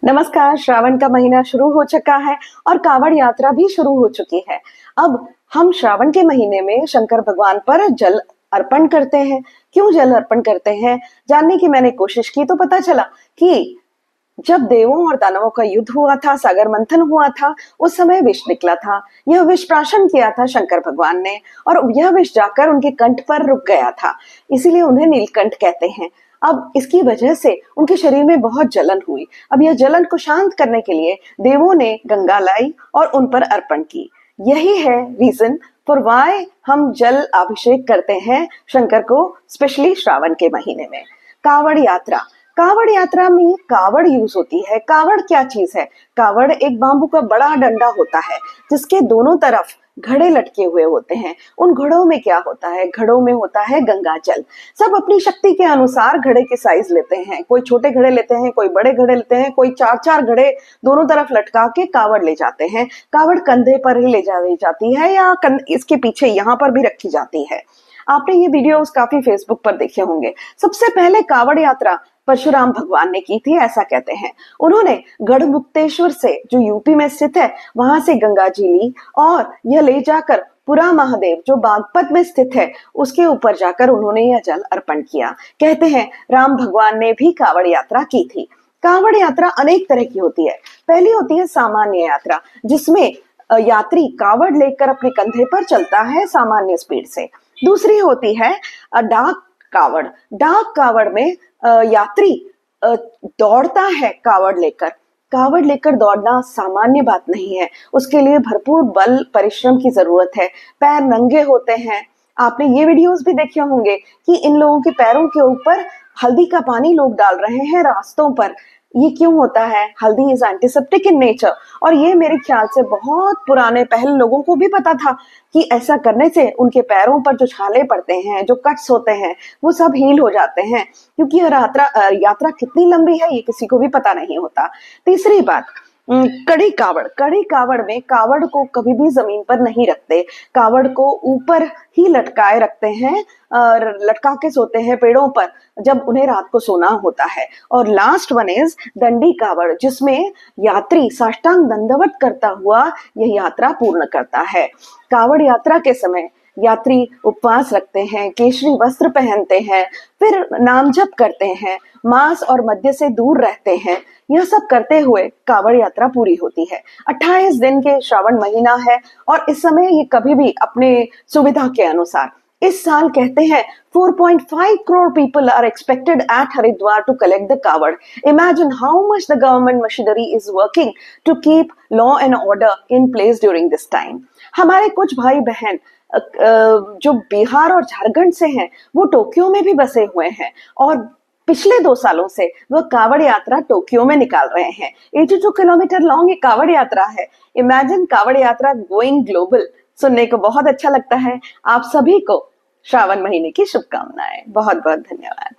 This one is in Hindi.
नमस्कार। श्रावण का महीना शुरू हो चुका है और कावड़ यात्रा भी शुरू हो चुकी है। अब हम श्रावण के महीने में शंकर भगवान पर जल अर्पण करते हैं। क्यों जल अर्पण करते हैं जानने की मैंने कोशिश की तो पता चला कि जब देवों और दानवों का युद्ध हुआ था, सागर मंथन हुआ था, उस समय विष निकला था। यह विष प्राशन किया था शंकर भगवान ने और यह विष जाकर उनके कंठ पर रुक गया था, इसीलिए उन्हें नीलकंठ कहते हैं। अब इसकी वजह से उनके शरीर में बहुत जलन हुई। अब यह जलन को शांत करने के लिए देवों ने गंगा लाई और उन पर अर्पण की। यही है रीजन फॉर व्हाई हम जल अभिषेक करते हैं शंकर को, स्पेशली श्रावण के महीने में। कावड़ यात्रा, कावड़ यात्रा में कावड़ यूज होती है। कावड़ क्या चीज है? कावड़ एक बांबू का बड़ा डंडा होता है जिसके दोनों तरफ घड़े लटके हुए होते हैं। उन घड़ों में क्या होता है? घड़ों में होता है गंगा जल। सब अपनी शक्ति के अनुसार घड़े के साइज लेते हैं। कोई छोटे घड़े लेते हैं, कोई बड़े घड़े लेते हैं, कोई 4-4 घड़े दोनों तरफ लटका के कावड़ ले जाते हैं। कावड़ कंधे पर ही ले जाती है या इसके पीछे यहाँ पर भी रखी जाती है। आपने ये वीडियोस काफी फेसबुक पर देखे होंगे। सबसे पहले कावड़ यात्रा परशुराम भगवान ने की थी, ऐसा कहते हैं। उन्होंने गढ़मुक्तेश्वर से, जो यूपी में स्थित है, वहां से गंगा जी ली और यह ले जाकर पुरा महादेव, जो बागपत में स्थित है, उसके ऊपर जाकर उन्होंने यह जल अर्पण किया। कहते हैं राम भगवान ने भी कावड़ यात्रा की थी। कावड़ यात्रा अनेक तरह की होती है। पहली होती है सामान्य यात्रा, जिसमें यात्री कावड़ लेकर अपने कंधे पर चलता है सामान्य स्पीड से। दूसरी होती है डाक कावड़। डाक कावड़ में यात्री दौड़ता है कावड़ लेकर। कावड़ लेकर दौड़ना सामान्य बात नहीं है, उसके लिए भरपूर बल परिश्रम की जरूरत है। पैर नंगे होते हैं। आपने ये वीडियोस भी देखे होंगे कि इन लोगों के पैरों के ऊपर हल्दी का पानी लोग डाल रहे हैं रास्तों पर। ये क्यों होता है? हल्दी इज एंटीसेप्टिक इन नेचर और ये मेरे ख्याल से बहुत पुराने पहले लोगों को भी पता था कि ऐसा करने से उनके पैरों पर जो छाले पड़ते हैं, जो कट्स होते हैं, वो सब हील हो जाते हैं। क्योंकि यह यात्रा कितनी लंबी है ये किसी को भी पता नहीं होता। तीसरी बात, कड़ी कावड़। कड़ी कावड़ में कावड़ को कभी भी जमीन पर नहीं रखते, कावड़ को ऊपर ही लटकाए रखते हैं और लटका के सोते हैं पेड़ों पर जब उन्हें रात को सोना होता है। और लास्ट वन इज दंडी कावड़, जिसमें यात्री साष्टांग दंडवत करता हुआ यह यात्रा पूर्ण करता है। कावड़ यात्रा के समय यात्री उपवास रखते हैं, केशरी वस्त्र पहनते हैं, फिर नाम जप करते हैं, मांस और मद्य से दूर रहते हैं। यह सब करते हुए कावड़ यात्रा पूरी होती है। 28 दिन के श्रावण महीना है और इस समय ये कभी भी अपने सुविधा के अनुसार, इस साल कहते हैं 4.5 crore people are expected at Haridwar to collect the kavad. Imagine how much the government machinery is working to keep law and order in place during this time. हमारे कुछ भाई बहन जो बिहार और झारखंड से हैं, वो टोक्यो में भी बसे हुए हैं और पिछले 2 सालों से वह कावड़ यात्रा टोक्यो में निकाल रहे हैं। 82 किलोमीटर लॉन्ग ये कावड़ यात्रा है। इमेजिन कावड़ यात्रा गोइंग ग्लोबल। सुनने को बहुत अच्छा लगता है। आप सभी को श्रावण महीने की शुभकामनाएं। बहुत बहुत धन्यवाद।